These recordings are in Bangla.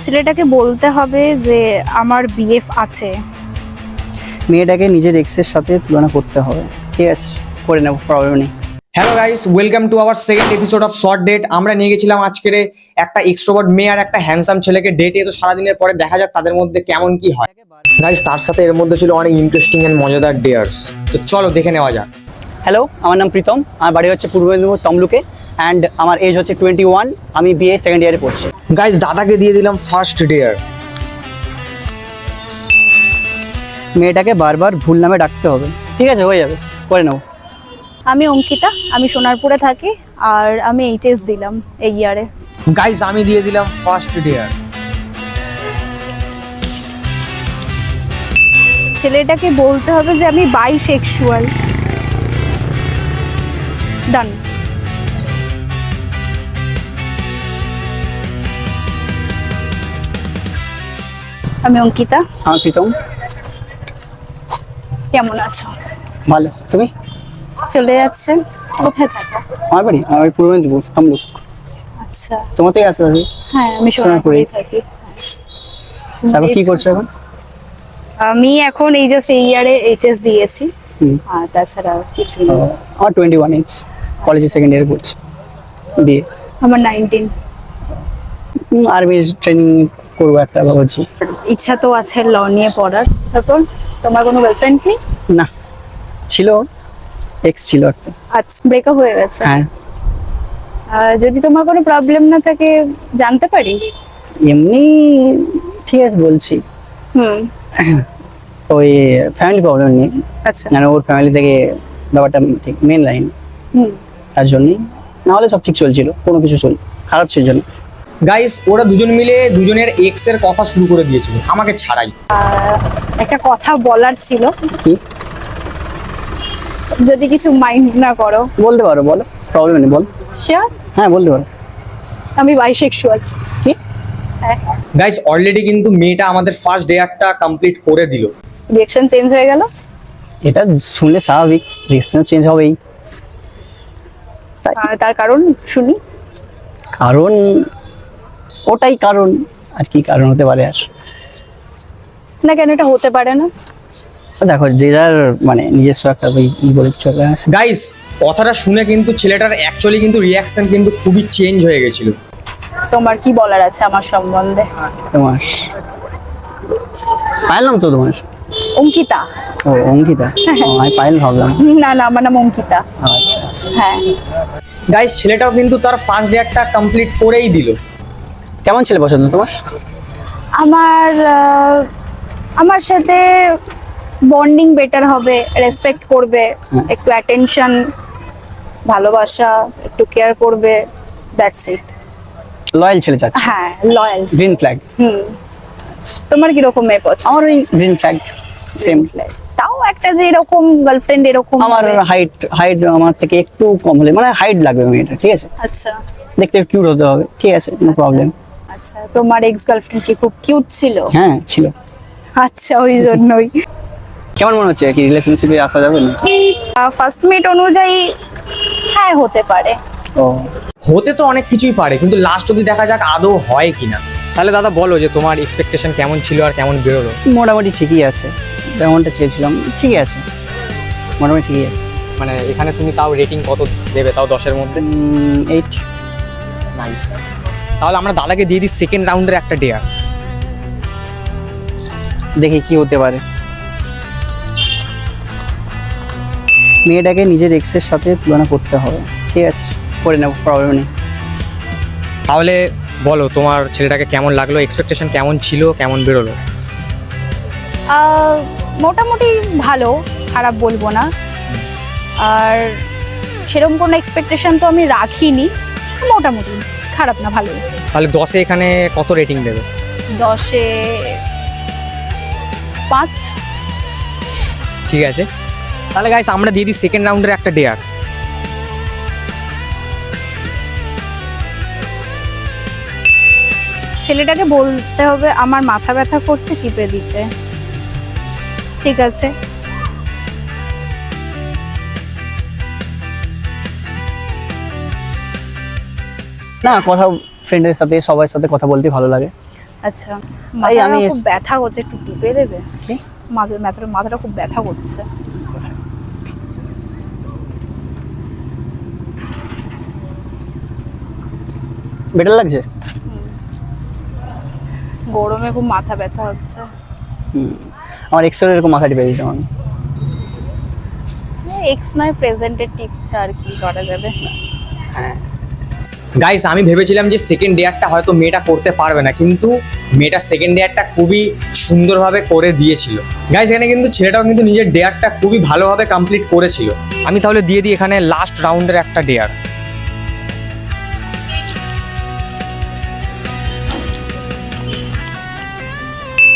ছেলেটাকে বলতে হবে যে আমার বিএফ আছে। মেয়েটাকে নিজের এক্সের সাথে তুলনা করতে হবে। ঠিক আছে, করে নেব, প্রবলেম নেই। Hello guys, welcome to our second episode of short date. আমরা নিয়ে গেছিলাম আজকের একটা এক্সট্রোভার্ট মেয়ে আর একটা হ্যান্ডসাম ছেলেকে ডেটে। তো সারাদিনের পরে দেখা যাক তাদের মধ্যে কেমন কি হয়। গাইস, তার সাথে এর মধ্যে ছিল অনেক ইন্টারেস্টিং এন্ড মজাদার ডেয়ার্স। তো চলো দেখে নেওয়া যাক। হ্যালো, আমার নাম প্রীতম, আমার বাড়ি হচ্ছে পূর্ব মেদিনীপুর তমলুকে, অ্যান্ড আমার এজ হচ্ছে 21। আমি বিএ সেকেন্ড ইয়ারে পড়ছি। গাইস, দাদাকে দিয়ে দিলাম ফার্স্ট ডেয়ার। মেয়েটাকে বারবার ভুল নামে ডাকতে হবে। ঠিক আছে, হয়ে যাবে, করে নেব। আমি অঙ্কিতা, আমি সোনারপুরে থাকি আর আমি এইচএস দিলাম এই ইয়ারে। গাইস, আমি দিয়ে দিলাম ফার্স্ট ডেয়ার। ছেলেটাকে বলতে হবে যে আমি বাইসেক্সুয়াল। ডান। আমি অঙ্কিতা। আমার প্রীতম। কেমন আছো? ভালো, তুমি? চলে যাচ্ছে। কোথায় থাকো? আমার বাড়ি পূর্ব মেদিনীপুর তমলুক। আচ্ছা, তোমার থেকে আশেপাশে। হ্যাঁ আমি সোনারপুরেই থাকি। তারপর কি করছো এখন? আমি এখন এই জাস্ট এই ইয়ারে এইচএস দিয়েছি, হুম। আর তাছাড়া কিছু ও, আমার 21 এজ, কলেজে সেকেন্ড ইয়ারে পড়ছি, বিএ। আমার 19। আর্মি ট্রেনিং করবো একটা ভাবছি। ইচ্ছা তো আছে ল নিয়ে পড়ার। তারপর তোমার কোনো গার্লফ্রেন্ড নেই? না, ছিল, এক্স ছিল একটা। আচ্ছা, ব্রেকআপ হয়ে গেছে? হ্যাঁ। যদি তোমার কোনো প্রবলেম না থাকে জানতে পারি? এমনি ঠিক আছে বলছি, হুম। ওই ফ্যামিলি প্রবলেম নেই, আচ্ছা। মানে ওর ফ্যামিলি থেকে ব্যাপারটা ঠিক মেন লাইন, হুম। তার জন্যই। নাহলে সব ঠিক চলছিল, কোনো কিছু খারাপ ছিল না। গাইস, ওরা দুজন মিলে দুজনের এক্স এর কথা শুরু করে দিয়েছিল আমাকে ছাড়াই। একটা কথা বলার ছিল, কি? যদি কিছু মাইন্ড না করো। বলতে পারো, বলো, প্রবলেম নেই, বল। শিওর? হ্যাঁ, বলতে পারো। আমি বাইসেক্সুয়াল। কি? হ্যাঁ। গাইস, অলরেডি কিন্তু মেয়েটা আমাদের ফার্স্ট ডেয়ারটা কমপ্লিট করে দিল। রিঅ্যাকশন চেঞ্জ হয়ে গেল? এটা শুনলে স্বাভাবিক, রিয়েকশন চেঞ্জ হবেই। তার কারণ শুনি। কারণ ওটাই কারণ, আর কি কারণ হতে পারে? আর না কেন এটা হতে পারে না? দেখো, যে যার মানে নিজস্ব একটা ওই বলে চলে আসে। গাইস, কথাটা শুনে কিন্তু ছেলেটার অ্যাকচুয়ালি কিন্তু রিয়াকশন কিন্তু খুবই চেঞ্জ হয়ে গেছিল। তোমার কি বলার আছে আমার সম্বন্ধে? তোমার পাইল নাম তো তোমার? অঙ্কিতা। ও, অঙ্কিতা। ও, আমি পাইল ভাবলাম। না না, আমার নাম অঙ্কিতা। আচ্ছা আচ্ছা। হ্যাঁ। গাইস, ছেলেটাও কিন্তু তার ফার্স্ট ডেয়ারটা কমপ্লিট করেই দিল। কেমন ছেলে পছন্দ তোমার? আমার আমার সাথে বন্ডিং বেটার হবে, রেসপেক্ট করবে, একটু অ্যাটেনশন, ভালোবাসা, একটু কেয়ার করবে, দ্যাটস ইট। লয়াল ছেলে চাচ্ছি। হ্যাঁ, লয়াল। Green flag. হুম। তোমার কি রকম মেয়ে পছন্দ? আমার ওই গ্রিন ফ্ল্যাগ, সেম। তাও একটা যে এরকম গার্লফ্রেন্ড এরকম আমার হবে। হাইট আমার থেকে একটু কম হলে, মানে হাইট লাগবে মেয়েটা, ঠিক আছে? আচ্ছা দেখতে কিউট হতে হবে, ঠিক আছে, নো প্রবলেম। আচ্ছা, তোমার এক্স গার্লফ্রেন্ড কি খুব কিউট ছিল? হ্যাঁ, ছিল। আচ্ছা, ওই জন্যই। কেমন মনে হচ্ছে, কি রিলেশনশিপে আসা যাবে না? ফার্স্ট মিট অনুযায়ী হ্যাঁ হতে পারে। ও, হতে তো অনেক কিছুই পারে, কিন্তু লাস্ট অবধি দেখা যাক আদৌ হয় কিনা। তাহলে দাদা বলো যে তোমার এক্সপেকটেশন কেমন ছিল আর কেমন বেরোলো? মোটামুটি ঠিকই আছে, যেমনটা চেয়েছিলাম ঠিকই আছে, মোটামুটি ঠিকই আছে। মানে এখানে তুমি তাও রেটিং কত দেবে, তাও 10-এর মধ্যে? 8। নাইস। তাহলে আমরা দাদাকে দিয়ে দিই সেকেন্ড রাউন্ডের একটা ডেয়ার। দেখি কি হতে পারে। মেয়েটাকে নিজের এক্সের সাথে তুলনা করতে হবে। ঠিক আছে, করে নেব, প্রবলেম নেই। তাহলে বলো তোমার ছেলেটাকে কেমন লাগলো, এক্সপেকটেশন কেমন ছিল, কেমন বেরোলো? মোটামুটি ভালো, খারাপ বলবো না। আর সেরকম কোনো এক্সপেকটেশন তো আমি রাখিনি, মোটামুটি খারাপ না, ভালো। তাহলে 10-এ এখানে কত রেটিং দেবে? 10-এ 5। ঠিক আছে, তাহলে গাইস আমরা দিয়ে দিই সেকেন্ড রাউন্ডের একটা ডেয়ার। ছেলেটাকে বলতে হবে আমার মাথা ব্যথা করছে, টিপে দিতে। ঠিক আছে। না, কথা ফ্রেন্ডের সাথে সবার সাথে কথা বলতে ভালো লাগে। আচ্ছা, মাথাটা আমি খুব ব্যথা করছে, একটু টিপে দেবে? কি? মাথাটা খুব ব্যথা করছে। বেটার লাগছে? গরমে খুব মাথা ব্যথা হচ্ছে। আমার এক্সেল এরকম মাথা টিপে দিতাম আমি। এক্স নয়, প্রেজেন্টের টিপস, আর কি করা যাবে। হ্যাঁ গাইস, আমি ভেবেছিলাম যে সেকেন্ড ডেয়ারটা হয়তো মেয়েটা করতে পারবে না, কিন্তু মেয়েটা সেকেন্ড ডেয়ারটা খুবই সুন্দরভাবে করে দিয়েছিল। গাইস, এখানে কিন্তু ছেলেটাও কিন্তু নিজের ডেয়ারটা খুবই ভালোভাবে কমপ্লিট করেছিল। আমি তাহলে দিয়ে দিই এখানে লাস্ট রাউন্ডের একটা ডেয়ার।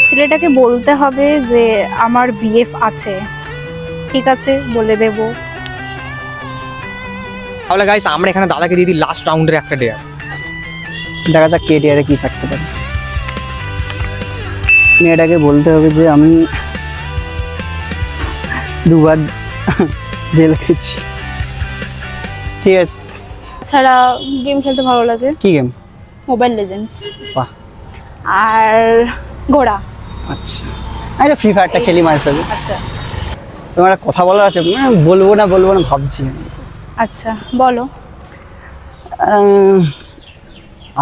ছেলেটাকে বলতে হবে যে আমার বিএফ আছে, ঠিক আছে, বলে দেব। তাহলে গাইস, আমরা এখানে দাদাকে দিয়ে দিই লাস্ট রাউন্ডের একটা ডেয়ার। দেখা যাক কেটিআরে কি থাকতে পারে। মেয়েটাকে বলতে হবে যে আমি 2 বার জেল খেয়েছি, ঠিক আছে। ছাড়া গেম খেলতে ভালো লাগে, কি গেম? Mobile legends. বাহ, আর ঘোড়া। আচ্ছা, আমি তো ফ্রি ফায়ারটা খেলি মাঝে সাথে। আচ্ছা তোমার একটা কথা বলার আছে, বলবো না ভাবছি। আচ্ছা, বলো।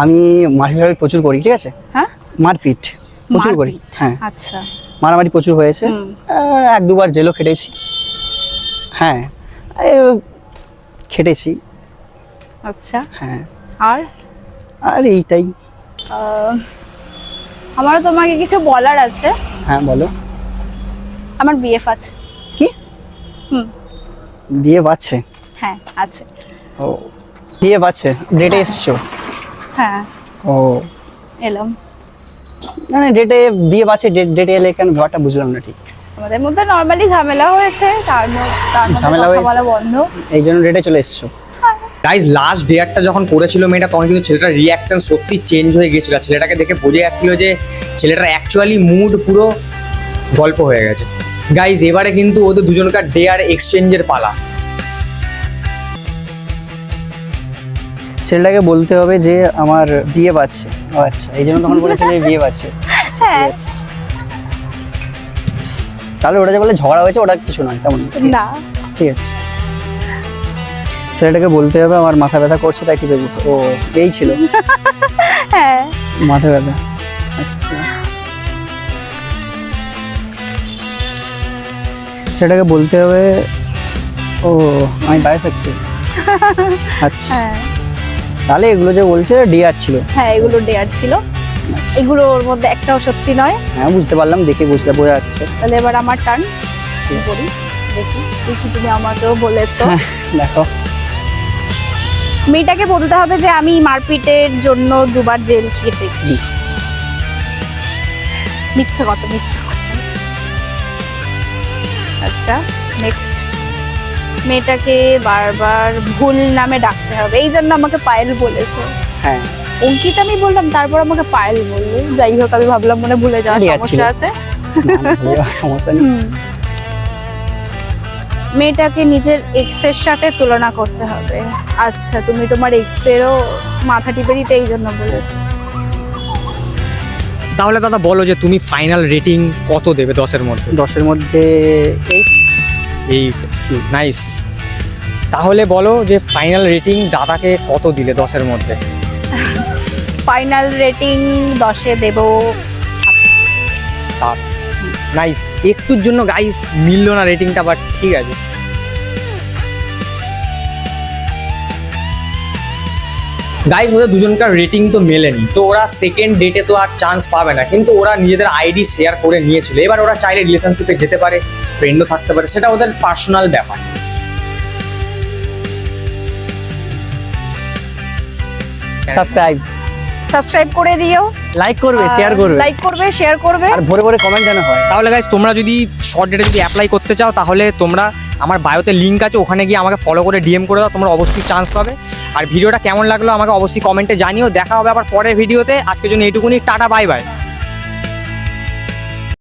আমি মারপিট প্রচুর করি, ঠিক আছে। হ্যাঁ, মারপিট প্রচুর করি, মারপিট। হ্যাঁ। আচ্ছা, মারামারি প্রচুর হয়েছে। হুম। 1-2 বার জেলও খেটেছি, হ্যাঁ। খেটেছি, আচ্ছা। হ্যাঁ। আর এইটাই। আমারও তোমাকে কিছু বলার আছে। হ্যাঁ বলো। আমার বিএফ আছে। কি? হুম, বিয়ে বাচ্ছে? হ্যাঁ আছে। ও, বিয়ে বাচ্ছে, ডেটে এসছো? হ্যাঁ, ও, এলাম। মানে ডেটে বিয়ে বাচ্ছে, ডেটে এলে কেন? ব্যাপারটা বুঝলাম না ঠিক। আমাদের মধ্যে নর্মালি ঝামেলা হয়েছে, তার মধ্যে ঝামেলা কথা হয়েছে? বলা বন্ধ। এই জন্য ডেটে চলে এসছো? গাইজ, লাস্ট ডেয়ারটা যখন করেছিল মেয়েটা, তখন কিন্তু ছেলেটার রিয়াকশন সত্যি চেঞ্জ হয়ে গেছিল। ছেলেটাকে দেখে বোঝা যাচ্ছিল যে ছেলেটার অ্যাকচুয়ালি মুড পুরো গল্প হয়ে গেছে। গাইজ, এবারে কিন্তু ওদের দুজনকার ডেয়ার এক্সচেঞ্জের পালা। ছেলেটাকে বলতে হবে যে আমার বিয়ে বাচ্ছে। ও আচ্ছা, এই জন্য তখন বলেছিল যে বিয়ে বাচ্ছে। হ্যাঁ, তাহলে ওটা যে বলে ঝগড়া হয়েছে, ওটা কিছু নয় তেমন। না, ঠিক আছে। ছেলেটাকে বলতে হবে আমার মাথা ব্যথা করছে, তাই টিপে দিত। ও, এই ছিল হ্যাঁ, মাথা ব্যথা। আচ্ছা, সেটাকে বলতে হবে ও আমি বায়োসেক্সুয়াল। আচ্ছা, হ্যাঁ, তাহলে এগুলো যে বলছে ডিয়ার ছিল। হ্যাঁ, এগুলো ডেয়ার ছিল। আচ্ছা, এগুলোর মধ্যে একটাও সত্যি নয়। হ্যাঁ বুঝতে পারলাম, দেখে বোঝা যাচ্ছে। তাহলে এবার আমার টার্ন। করি, দেখি তুমি আমাকেও বলেছো। হ্যাঁ, দেখো। মেয়েটাকে বলতে হবে যে আমি মারপিটের জন্য 2 বার জেল খেটেছি। মিথ্যে কথা। আচ্ছা, নেক্সট। মেয়েটাকে বারবার ভুল নামে ডাকতে হবে, এই জন্য আমাকে পায়েল বলেছে। হ্যাঁ, অঙ্কিতা আমি বললাম, তারপর আমাকে পায়েল বললো। যাই হোক, আমি ভাবলাম মনে ভুলে যাওয়ার ঠিক আছে। সমস্যা আছে। সমস্যা নেই। হুম। মেয়েটাকে নিজের এক্সের সাথে তুলনা করতে হবে। আচ্ছা, তুমি তোমার এক্সেরও মাথা টিপে দিতে এই জন্য বলেছো। তাহলে দাদা বলো যে তুমি ফাইনাল রেটিং কত দেবে 10-এর মধ্যে? 10-এর মধ্যে 8। নাইস। তাহলে বলো যে ফাইনাল রেটিং দাদাকে কত দিলে 10-এর মধ্যে? ফাইনাল রেটিং 10-এ দেব 7। নাইস। একটুর জন্য গাইস মিললো না রেটিংটা, বাট ঠিক আছে। গাইস, ওদের দুজনকার রেটিং তো মেলেনি, তো ওরা সেকেন্ড ডেটে তো আর চান্স পাবে না, কিন্তু ওরা নিজেদের আইডি শেয়ার করে নিয়েছিল। এবার ওরা চাইলে রিলেশনশিপে যেতে পারে, ফ্রেন্ডও থাকতে পারে, সেটা ওদের পার্সোনাল ব্যাপার। সাবস্ক্রাইব করে দিও, লাইক করবে, শেয়ার করবে, শেয়ার করবে। আর ভরে ভরে কমেন্ট যেন হয়। তাহলে গাইস, তোমরা যদি শর্ট ডেটে যদি অ্যাপ্লাই করতে চাও, তাহলে তোমরা আমার বায়োতে লিঙ্ক আছে, ওখানে গিয়ে আমাকে ফলো করে ডিএম করে দাও, তোমরা অবশ্যই চান্স পাবে। আর ভিডিওটা কেমন লাগলো আমাকে অবশ্যই কমেন্টে জানিও। দেখা হবে আবার পরের ভিডিওতে। আজকের জন্য এইটুকুনি, টাটা, বাই বাই।